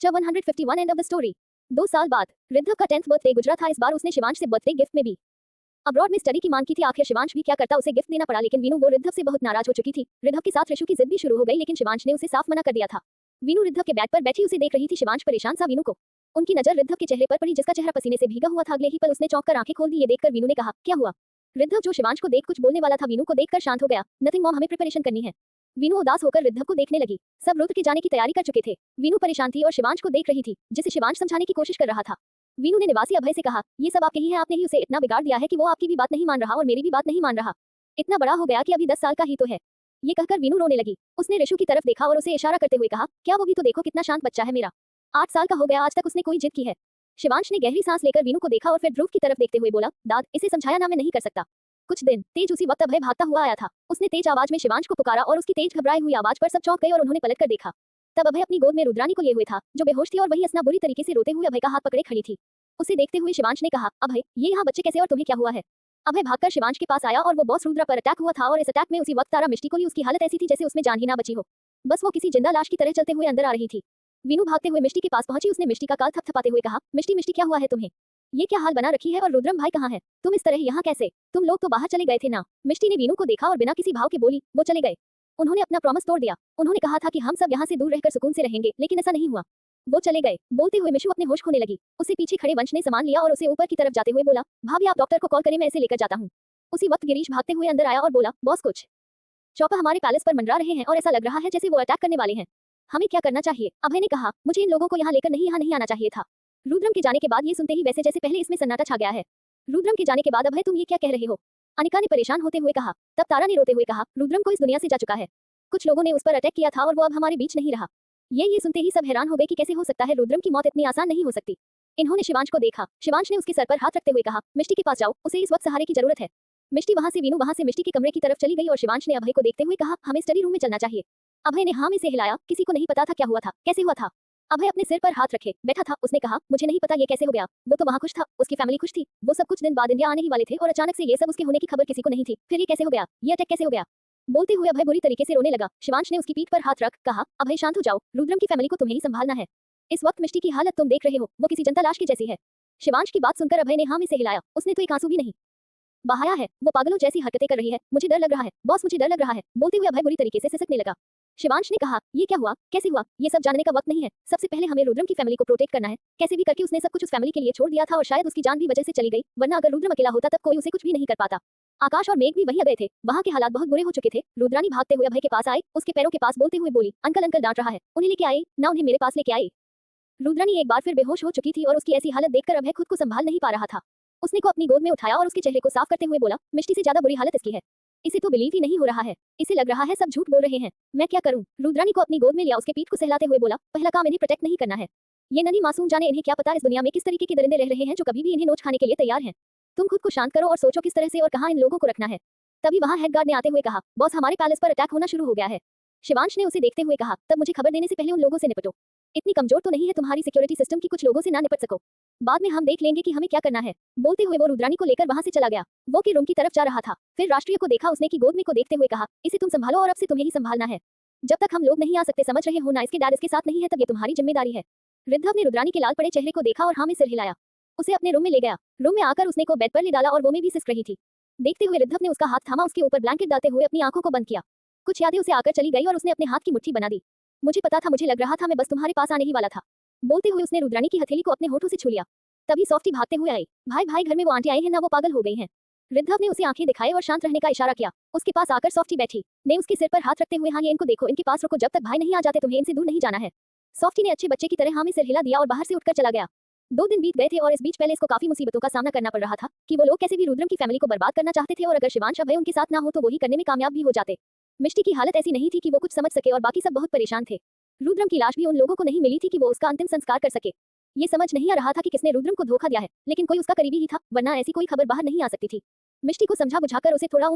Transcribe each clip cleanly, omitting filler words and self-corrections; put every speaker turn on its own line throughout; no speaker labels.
Chapter 151 end of the story. 2 साल बाद रिद्धव का 10th बर्थडे गुजरा था। इस बार उसने शिवांश से बर्थडे गिफ्ट में भी अब्रॉड में स्टडी की मांग की थी। आखिर शिवांश भी क्या करता, उसे गिफ्ट देना पड़ा, लेकिन वीनू वो रिद्धव से बहुत नाराज हो चुकी थी। रिद्धव के साथ ऋषु की जिद भी शुरू हो गई, लेकिन शिवांश ने उसे साफ मना कर दिया था। वीनू रिद्धव के बैग पर बैठी उसे देख रही थी। शिवांश परेशान सा वीनू को। उनकी नजर रिद्धव के चेहरे पर पड़ी, जिसका चेहरा पसीने से भीगा हुआ था। अगले ही पल उसने चौंक कर आंखें खोल दी। ये देखकर वीनू ने कहा, क्या हुआ? रिद्धव, जो शिवांश को देख कुछ बोलने वाला था, वीनू को देखकर शांत हो गया। नथिंग मॉम, हमें प्रिपरेशन करनी है। वीनू उदास होकर रिद्धव को देखने लगी। सब रुद्र के जाने की तैयारी कर चुके थे। वीनू परेशान थी और शिवांश को देख रही थी, जिसे शिवांश समझाने की कोशिश कर रहा था। वीनू ने निवासी अभय से कहा, ये सब आपके ही है, आपने ही उसे इतना बिगाड़ दिया है कि वो आपकी भी बात नहीं मान रहा और मेरी भी बात नहीं मान रहा। इतना बड़ा हो गया कि अभी 10 साल का ही तो है। ये कहकर वीनू रोने लगी। उसने ऋषु की तरफ देखा और उसे इशारा करते हुए कहा, क्या वो भी तो देखो, कितना शांत बच्चा है मेरा। 8 साल का हो गया, आज तक उसने कोई जिद की है। शिवांश ने गहरी सांस लेकर वीनू को देखा और फिर ध्रुव की तरफ देखते हुए बोला, दाद, इसे समझाया ना, मैं नहीं कर सकता। कुछ दिन तेज उसी वक्त अभय भागता हुआ आया था। उसने तेज आवाज में शिवांश को पुकारा और उसकी तेज घबराई हुई आवाज पर सब चौंक गए और उन्होंने पलट कर देखा। तब अभय अपनी गोद में रुद्रानी को लिए हुए था, जो बेहोश थी, और वही असना बुरी तरीके से रोते हुए अभय का हाथ पकड़े खड़ी थी। उसे देखते हुए शिवांश ने कहा, अभय, ये यहाँ बच्चे कैसे और तुम्हें क्या हुआ है? अभय भागकर शिवांश के पास आया और वो बॉस रुद्रा पर अटैक हुआ था और इस अटैक में उसी वक्त तारा मिष्टी को ली। उसकी हालत ऐसी थी जैसे उसमें जान ही ना बची हो। बस वो किसी जिंदा लाश की तरह चलते हुए अंदर आ रही थी। वीनू भागते हुए मिष्टी के पास पहुंची। उसने मिष्टी का काल थपथपाते हुए कहा, मिष्टी मिष्टी, क्या हुआ है तुम्हें? ये क्या हाल बना रखी है, और रुद्रम भाई कहाँ है? तुम इस तरह यहाँ कैसे? तुम लोग तो बाहर चले गए थे ना? मिष्टी ने वीनू को देखा और बिना किसी भाव के बोली, वो चले गए। उन्होंने अपना प्रॉमिस तोड़ दिया। उन्होंने कहा था कि हम सब यहाँ से दूर रहकर सुकून से रहेंगे, लेकिन ऐसा नहीं हुआ। वो चले गए। बोलते हुए मिशु अपने होश खोने लगी। उसे पीछे खड़े वंश ने सामान लिया और उसे ऊपर की तरफ जाते हुए बोला, भाभी आप डॉक्टर को कॉल करें, मैं इसे लेकर जाता हूँ। उसी वक्त गिरीश भागते हुए अंदर आया और बोला, बॉस, कुछ चौपा हमारे पैलेस पर मंडरा रहे हैं और ऐसा लग रहा है जैसे वो अटैक करने वाले हैं। हमें क्या करना चाहिए? अभय ने कहा, मुझे इन लोगों को यहाँ लेकर यहाँ नहीं आना चाहिए था। रुद्रम के जाने के बाद ये सुनते ही वैसे जैसे पहले इसमें सन्नाटा छा गया है। रुद्रम के जाने के बाद अभय, तुम ये क्या कह रहे हो? अनिका ने परेशान होते हुए कहा। तब तारा ने रोते हुए कहा, रुद्रम को इस दुनिया से जा चुका है। कुछ लोगों ने उस पर अटैक किया था और वो अब हमारे बीच नहीं रहा। ये सुनते ही सब हैरान हो गए कि कैसे हो सकता है, रुद्रम की मौत इतनी आसान नहीं हो सकती। इन्होंने शिवांश को देखा। शिवांश ने उसके सर पर हाथ रखते हुए कहा, मिष्टी के पास जाओ, उसे इस वक्त सहारे की जरूरत है। मिष्टी वहां से वीनू वहां से मिष्टी के कमरे की तरफ चली गई और शिवांश ने अभय को देखते हुए कहा, हमें स्टडी रूम में चलना चाहिए। अभय ने हाँ में से हिलाया। किसी को नहीं पता था क्या हुआ था, कैसे हुआ था। अभय अपने सिर पर हाथ रखे बैठा था। उसने कहा, मुझे नहीं पता ये कैसे हो गया। वो तो वहाँ खुश था, उसकी फैमिली खुश थी। वो सब कुछ दिन बाद इंडिया आने ही वाले थे और अचानक से ये सब उसके होने की खबर किसी को नहीं थी। फिर ये कैसे हो गया? ये अटैक कैसे हो गया? बोलते हुए अभय बुरी तरीके से रोने लगा। शिवांश ने उसकी पीठ पर हाथ रख कहा, अभय शांत हो जाओ, रुद्रम की फैमिली को तुम्हें ही संभालना है। इस वक्त मिष्टी की हालत तुम देख रहे हो, वो किसी जनता लाश की जैसी है। शिवांश की बात सुनकर अभय ने हाँ में से हिलाया। उसने तो एक आंसू भी नहीं बहाया है। वो पागलों जैसी हरकतें कर रही है, मुझे डर लग रहा है बॉस, मुझे डर लग रहा है। बोलते हुए अभय बुरी तरीके से सिसकने लगा। शिवांश ने कहा, ये क्या हुआ, कैसे हुआ? ये सब जानने का वक्त नहीं है। सबसे पहले हमें रुद्रम की फैमिली को प्रोटेक्ट करना है। कैसे भी करके उसने सब कुछ उस फैमिली के लिए छोड़ दिया था और शायद उसकी जान भी वजह से चली गई, वरना अगर रुद्रम अकेला होता तब कोई उसे कुछ भी नहीं कर पाता। आकाश और मेघ भी वहीं गए थे। वहाँ के हालात बहुत बुरे हो चुके थे। रुद्रानी भागते हुए अभय के पास आए, उसके पैरों के पास बोलते हुए बोली, अंकल अंकल डांट रहा है, उन्हें लेके आए ना, उन्हें मेरे पास लेके आए। रुद्रानी एक बार फिर बेहोश हो चुकी थी और उसकी ऐसी हालत देखकर अभय खुद को संभाल नहीं पा रहा था। उसने को अपनी गोद में उठाया और उसके चेहरे को साफ करते हुए बोला, मिष्टी से ज्यादा बुरी हालत इसकी है। इसे तो बिलीव ही नहीं हो रहा है। इसे लग रहा है सब झूठ बोल रहे हैं। मैं क्या करूं? रुद्रानी को अपनी गोद में लिया, उसके पीठ को सहलाते हुए बोला, पहला काम इन्हें प्रोटेक्ट नहीं करना है। ये नन्ही मासूम जाने, इन्हें क्या पता इस दुनिया में किस तरीके के दरिंदे रह रहे हैं जो कभी भी इन्हें नोच खाने के लिए तैयार हैं। तुम खुद को शांत करो और सोचो किस तरह से और कहां इन लोगों को रखना है। तभी वहां हेड गार्ड ने आते हुए कहा, बॉस, हमारे पैलेस पर अटैक होना शुरू हो गया है। शिवांश ने उसे देखते हुए कहा, तब मुझे खबर देने से पहले उन लोगों से निपटो। इतनी कमजोर तो नहीं है तुम्हारी सिक्योरिटी सिस्टम की कुछ लोगों से ना निपट सको। बाद में हम देख लेंगे कि हमें क्या करना है। बोलते हुए वो रुद्रानी को लेकर वहां से चला गया। वो के रूम की तरफ जा रहा था। फिर राष्ट्रीय को देखा उसने की गोद में को देखते हुए कहा, इसे तुम संभालो और अब से तुम्हें ही संभालना है। जब तक हम लोग नहीं आ सकते, समझ रहे हो ना? इसके डैड इसके साथ नहीं है, तब ये तुम्हारी जिम्मेदारी है। रिद्धव ने रुद्रानी के लाल पड़े चेहरे को देखा और हाँ में सिर हिलाया। उसे अपने रूम में ले गया। रूम में आकर उसने को बेड पर ले डाला और वो में भी सिसक रही थी। देखते हुए रिद्धव ने उसका हाथ थामा, उसके ऊपर ब्लैंकेट डालते हुए अपनी आंखों को बंद किया। कुछ यादें उसे आकर चली गई और उसने अपने हाथ की मुट्ठी बना दी। मुझे पता था, मुझे लग रहा था मैं बस तुम्हारे पास आने ही वाला था। बोलते हुए उसने रुद्रानी की हथेली को अपने होठों से छू लिया। तभी सॉफ्टी भागते हुए आई। भाई भाई, घर में वो आंटी आई है ना, वो पागल हो गई हैं। रिद्धव ने उसे आंखें दिखाई और शांत रहने का इशारा किया। उसके पास आकर सॉफ्टी बैठी ने उसके सिर पर हाथ रखते हुए, हाँ ये इनको देखो, इनके पास रुको, जब तक भाई नहीं आ जाते तुम्हें इनसे दूर नहीं जाना है। सॉफ्टी ने अच्छे बच्चे की तरह हाँ में सिर हिला दिया और बाहर से उठकर चला गया। 2 दिन बीत गए थे और इस बीच पहले इसको काफी मुसीबतों का सामना करना पड़ रहा था कि वो लोग कैसे भी रुद्रम की फैमिली को बर्बाद करना चाहते थे और अगर शिवांश अभय उनके साथ ना हो तो वही करने में कामयाब भी हो जाते। मिष्टी की हालत ऐसी नहीं थी कि वो कुछ समझ सके और बाकी सब बहुत परेशान थे। रुद्रम की लाश भी उन लोगों को नहीं मिली थी कि वो उसका अंतिम संस्कार कर सके। ये समझ नहीं आ रहा था कि किसने रुद्रम को धोखा दिया है, लेकिन कोई उसका करीबी ही था, वरना ऐसी कोई खबर बाहर नहीं आ सकती थी। मिष्टी को समझा बुझाकर उसे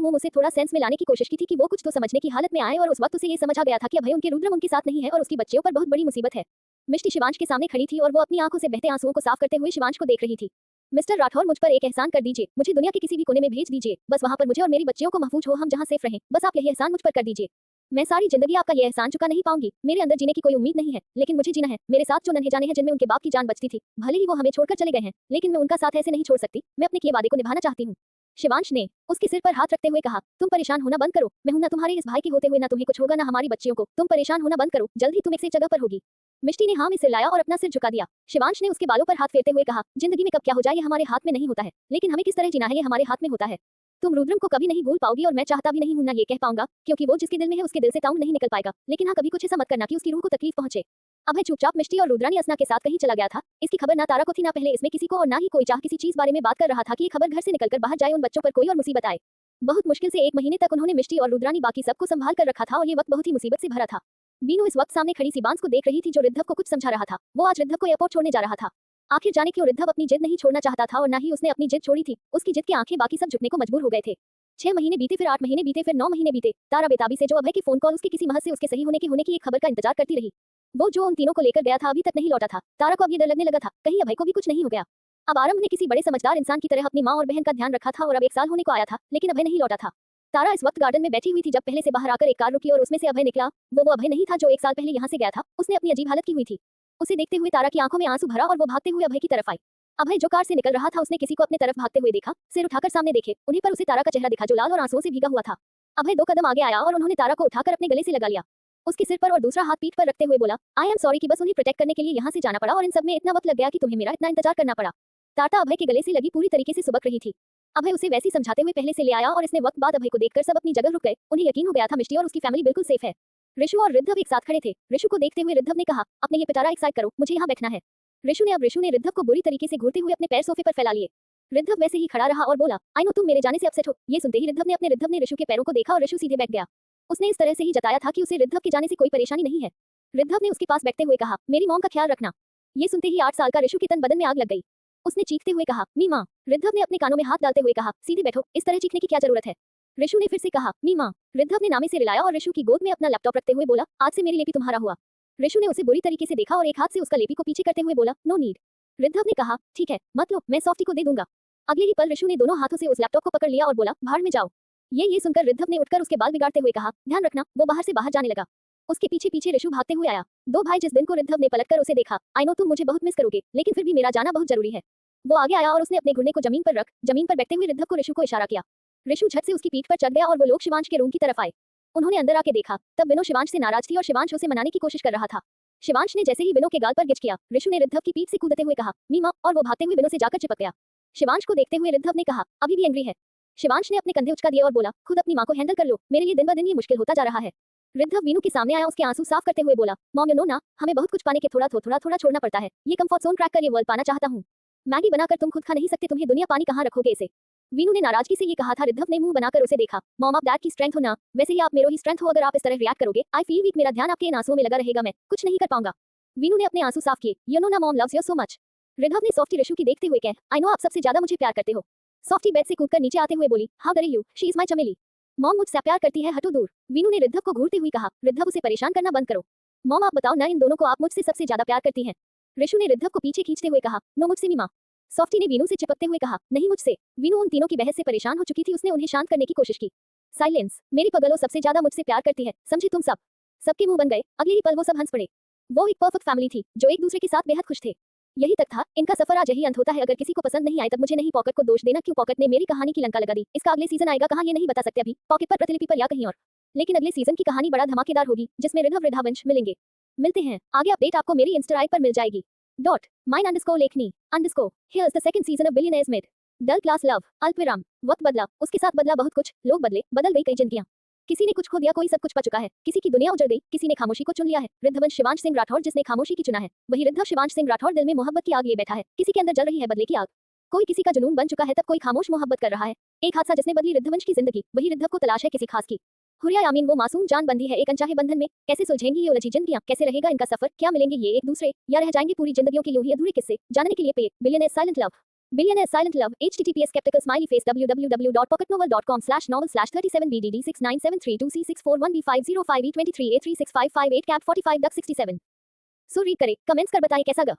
थोड़ा सेंस में लाने की कोशिश की थी कि वो कुछ तो समझने की हालत में आए और उस वक्त उसे ये समझ आ गया था कि अभय उनके रुद्रम उनके साथ नहीं है और उसकी बच्चियों पर बहुत बड़ी मुसीबत है। मिष्टी शिवांश के सामने खड़ी थी और वो अपनी आंखों से बहते आंसुओं को साफ करते हुए शिवांश को देख रही थी। मिस्टर राठौर, मुझ पर एक एहसान कर दीजिए, मुझे दुनिया के किसी भी कोने में भेज दीजिए, बस वहां पर मुझे और मेरी बच्चियों को महफूज हो, हम जहां सेफ रहें, बस आप यही एहसान मुझ पर कर दीजिए। मैं सारी जिंदगी आपका ये एहसान चुका नहीं पाऊंगी। मेरे अंदर जीने की कोई उम्मीद नहीं है, लेकिन मुझे जीना है। मेरे साथ जो नन्हे जाने हैं जिनमें उनके बाप की जान बचती थी, भले ही वो हमें छोड़कर चले गए हैं, लेकिन मैं उनका साथ ऐसे नहीं छोड़ सकती। मैं अपने किए वादे को निभाना चाहती हूँ। शिवांश ने उसके सिर पर हाथ रखते हुए कहा, तुम परेशान होना बंद करो। मैं हूं ना तुम्हारे इस भाई के होते हुए, ना तुम्हें कुछ होगा ना हमारी बच्चियों को। तुम परेशान होना बंद करो, जल्द ही तुम एक से जगह पर होगी। मिष्टी ने हाँ में सिर लाया और अपना सिर झुका दिया। शिवांश ने उसके बालों पर हाथ फेरते हुए कहा, जिंदगी में कब क्या हो जाए ये हमारे हाथ में नहीं होता है, लेकिन हमें किस तरह जीना है ये हमारे हाथ में होता है। तुम रुद्रम को कभी नहीं भूल पाओगी और मैं चाहता भी नहीं हूं ना ये कह पाऊंगा, क्योंकि वो जिसके दिल में है उसके दिल से ताऊ नहीं निकल पाएगा। लेकिन हाँ, कभी कुछ ऐसा मत करना कि उसकी रूह को तकलीफ पहुंचे। अभय चुपचाप मिष्टी और रुद्रानी असना के साथ कहीं चला गया था। इसकी खबर ना तारा को थी, ना पहले इसमें किसी को, और ना ही कोई चाह किसी चीज बारे में बात कर रहा था कि ये खबर घर से निकलकर बाहर जाए, उन बच्चों पर कोई और मुसीबत आए। बहुत मुश्किल से 1 महीने तक उन्होंने मिष्टी और रुद्रानी बाकी सबको संभाल कर रखा था और ये वक्त बहुत ही मुसीबत से भरा था। बीनू इस वक्त सामने खड़ी सिबांस को देख रही थी, जो रिद्धव को कुछ समझा रहा था। वो आज रिद्धव को एयरपोर्ट छोड़ने जा रहा था। आखिर जाने क्यों रिद्धव अपनी जिद नहीं छोड़ना चाहता था और ना ही उसने अपनी जिद छोड़ी थी। उसकी जिद की आंखें बाकी सब झुकने को मजबूर हो गए थे। 6 महीने बीते, फिर 8 महीने बीते, फिर 9 महीने बीते। तारा बेताबी से जो अभय के फोन कॉल, उसके किसी महज से उसके सही होने की एक खबर का इंतजार करती रही। वो जो उन तीनों को लेकर गया था अभी तक नहीं लौटा था। तारा को अब ये डर लगने लगा था, कहीं अभय को भी कुछ नहीं हो गया। अब आरंभ ने किसी बड़े समझदार इंसान की तरह अपनी माँ और बहन का ध्यान रखा था और अब 1 साल होने को आया था, लेकिन अभय नहीं लौटा था। तारा इस वक्त गार्डन में बैठी हुई थी जब पहले से बाहर आकर एक कार रुकी और उसमें से अभय निकला। वो अभय नहीं था जो 1 साल पहले यहाँ से गया था। उसने अपनी अजीब हालत की हुई थी। उसे देखते हुए तारा की आंखों में आंसू भरा और वो भागते हुए अभय की तरफ आई। अभय जो कार से निकल रहा था, उसने किसी को अपने तरफ भागते हुए देखा। सिर उठाकर सामने देखे, उन्हीं पर उसे तारा का चेहरा दिखा जो लाल और आंसुओं से भीगा हुआ था। अभय 2 कदम आगे आया और उन्होंने तारा को उठाकर अपने गले से लगा लिया। उसके सिर पर और दूसरा हाथ पीठ पर रखते हुए बोला, आई एम सॉरी कि बस उन्हें प्रोटेक्ट करने के लिए यहाँ से जाना पड़ा और इन सब में इतना वक्त लग गया कि तुम्हें मेरा इतना इंतजार करना पड़ा। तारा अभय के गले से लगी पूरी तरीके से सुबक रही थी। अभय उसे वैसी समझाते हुए पहले से ले आया और इसने वक्त बाद अभय को देखकर सब अपनी जगह रुक गए। उन्हें यकीन हो गया था मिष्टी और उसकी फैमिली बिल्कुल सेफ है। ऋषु और रिद्धव एक साथ खड़े थे। ऋषु को देखते हुए रिद्धव ने कहा, अपने ये पिटारा एक साइड करो, मुझे यहाँ बैठना है। ऋषु ने रिद्धव को बुरी तरीके से घूरते हुए अपने पैर सोफे पर फैला लिए। रिद्धव वैसे ही खड़ा रहा और बोला, आई नो तुम मेरे जाने से अपसेट हो। ये सुनते ही रिद्धव ने ऋषु के पैरों को देखा और ऋषु सीधे बैठ गया। उसने इस तरह से ही जताया था कि उसे रिद्धव के जाने से कोई परेशानी नहीं है। रिद्धव ने उसके पास बैठते हुए कहा, मेरी मॉम का ख्याल रखना। ये सुनते ही 8 साल का ऋषु के तन बदन में आग लग गई। उसने चीखते हुए कहा, मीमा। रिद्धव ने अपने कानों में हाथ डालते हुए कहा, सीधे बैठो, इस तरह चीखने की क्या जरूरत है। ऋषु ने फिर से कहा, मीमा। रिद्धव ने नामे से रिलाया और ऋषु की गोद में अपना लैपटॉप रखते हुए बोला, आज से मेरी लेपी तुम्हारा हुआ। ऋषु ने उसे बुरी तरीके से देखा और एक हाथ से उसका लेपी को पीछे करते हुए बोला, नो नीड। रिद्धव ने कहा, ठीक है, मत लो, मैं सॉफ्टी को दे दूंगा। अगले ही पल ऋषु ने दोनों हाथों से उस लैपटॉप को पकड़ लिया और बोला, भाड़ में जाओ। ये सुनकर रिद्धव ने उठकर उसके बाल बिगाड़ते हुए कहा, ध्यान रखना। वो बाहर से बाहर जाने लगा। उसके पीछे पीछे ऋषु भागते हुए आया। 2 भाई जिस दिन को रिद्धव ने पलटकर उसे देखा, आई नो तुम मुझे बहुत मिस करोगे, लेकिन फिर भी मेरा जाना बहुत जरूरी है। वो आगे आया और उसने अपने घुटने को जमीन पर रख जमीन पर बैठते हुए रिद्धव को ऋषु को इशारा किया। ऋषु झट से उसकी पीठ पर चढ़ गया और वो लोग शिवांश के रूम की तरफ आए। उन्होंने अंदर आके देखा, तब विनो शिवांश से नाराज थी और शिवांश उसे मनाने की कोशिश कर रहा था। शिवांश ने जैसे ही विनो के गाल पर गिच किया, ऋषु ने रिद्धव की पीठ से कूदते हुए कहा, मीमा, और वो भागते हुए विनो से जाकर चिपक गया। शिवांश को देखते हुए रिद्धव ने कहा, अभी भी एंग्री है। शिवांश ने अपने कंधे उचका दिए और बोला, खुद अपनी माँ को हैंडल कर लो, मेरे लिए दिन ब दिन ये मुश्किल होता जा रहा है। रिद्धव वीनू के सामने आया, उसके आंसू साफ करते हुए बोला, मॉम यू नो ना, हमें बहुत कुछ पाने के थोड़ा छोड़ना पड़ता है। ये कंफर्ट जोन क्रैक कर ये वर्ल्ड पाना चाहता हूँ। मैगी बनाकर तुम खुद खा नहीं सकते, तुम्हें दुनिया पानी कहाँ रखोगे इसे। वीनू ने नाराजगी से ये कहा था। रिद्धव ने मुंह बनाकर उसे देखा, मॉम आप डैड की स्ट्रेंथ हो ना, वैसे ही आप मेरो ही स्ट्रेंथ हो। अगर आप इस तरह रिएक्ट करोगे, आई फील वीक, मेरा ध्यान आपके इन आंसुओं में लगा रहेगा, मैं कुछ नहीं कर पाऊंगा। वीनू ने अपने आंसू साफ किए। यू नो ना mom loves you so much. Riddhav ने सॉफ्टी ऋषु की देखते हुए कहा, आई नो आप सबसे ज्यादा मुझे प्यार करते हो। सॉफ्टी बेड से कूदकर नीचे आते हुए बोली, हाउ डरे यू, शी इज माय चमेली। मॉम मुझसे प्यार करती है, हटो दूर। वीनू ने रिद्धव को घूरते हुए कहा, रिद्धव उसे परेशान करना बंद करो। मॉम आप बताओ ना, इन दोनों को आप मुझसे सबसे ज्यादा प्यार करती हैं। ऋषु ने रिद्धव को पीछे खींचते हुए कहा, नो मुझसे मीमा। सॉफ्टी ने वीनू से चिपकते हुए कहा, नहीं मुझसे। वीनू उन तीनों की बहस से परेशान हो चुकी थी, उसने उन्हें शांत करने की कोशिश की। साइलेंस, मेरी पगलो सबसे ज्यादा मुझसे प्यार करती है, समझे तुम सब। सबके मुंह बन गए। अगले ही पल वो सब हंस पड़े। वो एक परफेक्ट फैमिली थी जो एक दूसरे के साथ बेहद खुश थे। यही तक था, इनका सफर आज यही अंत होता है। अगर किसी को पसंद नहीं आए तब मुझे नहीं पॉकेट को दोष देना, क्यों पॉकेट ने मेरी कहानी की लंका लगा दी। इसका अगले सीजन आएगा कहाँ ये नहीं बता सकते अभी, पॉकेट पर, प्रतिलिपि पर या कहीं और। लेकिन अगले सीजन की कहानी बड़ा धमाकेदार होगी जिसमें रिद्धव रिधावंश मिलेंगे। मिलते हैं, आगे अपडेट आपको मेरी इंस्टा आई पर मिल जाएगी। _mine_लेखनी _ Here's the second season of Billionaires Mid. डल क्लास लव, अल्पविराम। वक्त बदला, उसके साथ बदला बहुत कुछ, लोग बदले, बदल गई कई जिंदगियां। किसी ने कुछ खो दिया, कोई सब कुछ पा चुका है। किसी की दुनिया उजड़ गई, किसी ने खामोशी को चुन लिया है। रिद्धवंश शिवांश सिंह राठौर जिसने खामोशी की चुना है, वही रिद्धव शिवांश सिंह राठौर दिल में मोहब्बत की आग लिए बैठा है। किसी के अंदर जल रही है बदले की आग। कोई किसी का जुनून बन चुका है, तब कोई खामोश मोहब्बत कर रहा है। एक हादसा जिसने बदली रिद्धवंश की जिंदगी, वही रिद्धव को तलाश है किसी खास की। हुरिया यामीन वो मासूम जान बंदी है एक अनचाहे बंधन में। कैसे सुलझेंगी ये उलझी जिंदगियां, कैसे रहेगा इनका सफर, क्या मिलेंगे ये एक दूसरे, या रह जाएंगे पूरी जिंदगियों के यूं ही अधूरे किस्से। जानने के लिए पे billionaire silent love. Billionaire Silent Love, https smiley face www.pocketnovel.com/novel/3070BDD69732641B5052C647B23A365588 cap 45 duck 67। So read करें, कमेंट्स कर बताएं कैसा गा।